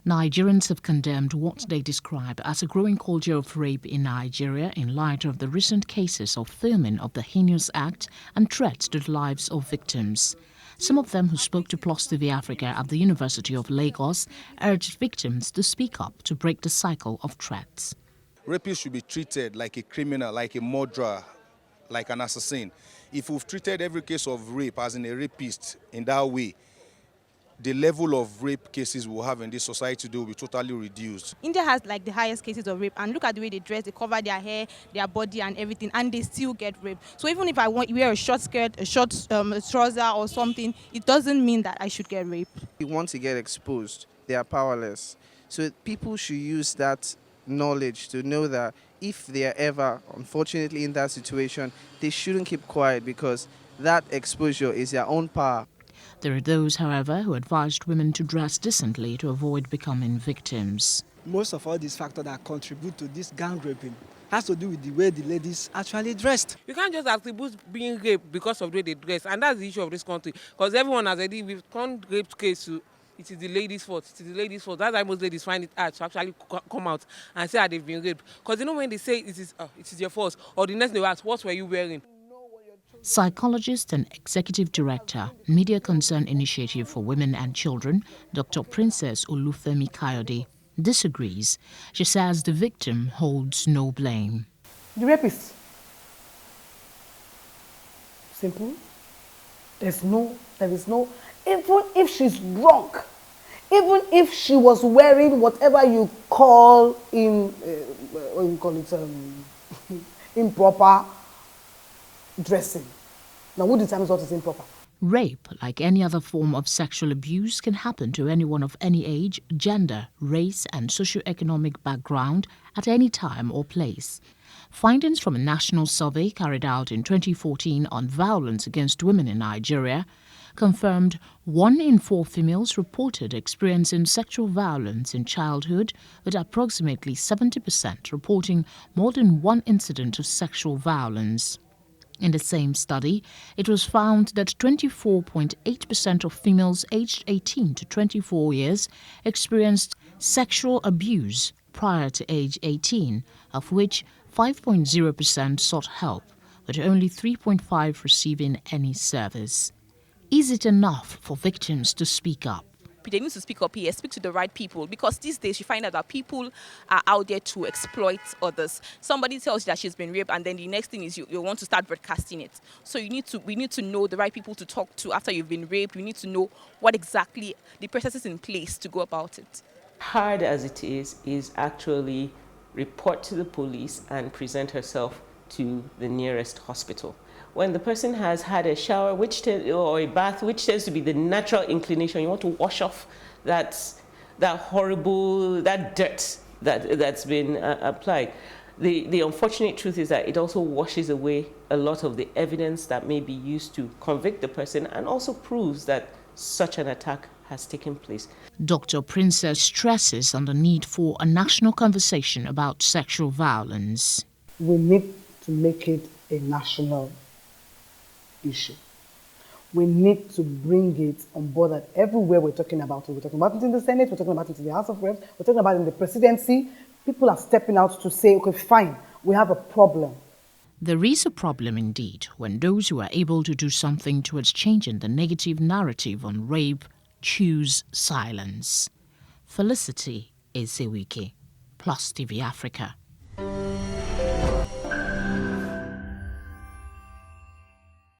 Nigerians have condemned what they describe as a growing culture of rape in Nigeria in light of the recent cases of filming of the heinous act and threats to the lives of victims. Some of them who spoke to Plus TV Africa at the University of Lagos urged victims to speak up to break the cycle of threats. Rapists should be treated like a criminal, like a murderer, like an assassin. If we've treated every case of rape as in a rapist in that way, the level of rape cases we'll have in this society will be totally reduced. India has like the highest cases of rape, and look at the way they dress, they cover their hair, their body and everything, and they still get raped. So even if I wear a short skirt, a short trouser or something, it doesn't mean that I should get raped. Once they get exposed, they are powerless. So people should use that knowledge to know that if they are ever, unfortunately, in that situation, they shouldn't keep quiet, because that exposure is their own power. There are those, however, who advised women to dress decently to avoid becoming victims. Most of all these factors that contribute to this gang raping has to do with the way the ladies actually dressed. You can't just attribute being raped because of the way they dress, and that's the issue of this country. Because everyone has already, we've turned rape case to it is the ladies' fault. It is the ladies' fault. That's why most ladies find it hard to actually come out and say that they've been raped. Because you know when they say it is your fault, or the next they will ask, what were you wearing? Psychologist and Executive Director, Media Concern Initiative for Women and Children, Dr. Princess Olufemi Kayode, disagrees. She says the victim holds no blame. The rapist. Simple. There is no, even if she's drunk, even if she was wearing whatever you call improper dressing. Now, who determines what is improper? Rape, like any other form of sexual abuse, can happen to anyone of any age, gender, race and socioeconomic background at any time or place. Findings from a national survey carried out in 2014 on violence against women in Nigeria confirmed 1 in 4 females reported experiencing sexual violence in childhood, with approximately 70% reporting more than one incident of sexual violence. In the same study, it was found that 24.8% of females aged 18 to 24 years experienced sexual abuse prior to age 18, of which 5.0% sought help, with only 3.5% receiving any service. Is it enough for victims to speak up? They need to speak up here, speak to the right people, because these days you find out that people are out there to exploit others. Somebody tells you that she's been raped, and then the next thing is you want to start broadcasting it. So we need to know the right people to talk to after you've been raped. We need to know what exactly the processes in place to go about it. Hard as it is actually report to the police and present herself to the nearest hospital. When the person has had a shower or a bath, which tends to be the natural inclination, you want to wash off that horrible dirt that's been applied. The unfortunate truth is that it also washes away a lot of the evidence that may be used to convict the person, and also proves that such an attack has taken place. Dr. Princess stresses on the need for a national conversation about sexual violence. We need to make it a national issue. We need to bring it on board that everywhere we're talking about it. We're talking about it in the Senate, we're talking about it in the House of Reps, we're talking about it in the presidency. People are stepping out to say, okay, fine, we have a problem. There is a problem indeed when those who are able to do something towards changing the negative narrative on rape choose silence. Felicity Ezewuike, Plus TV Africa.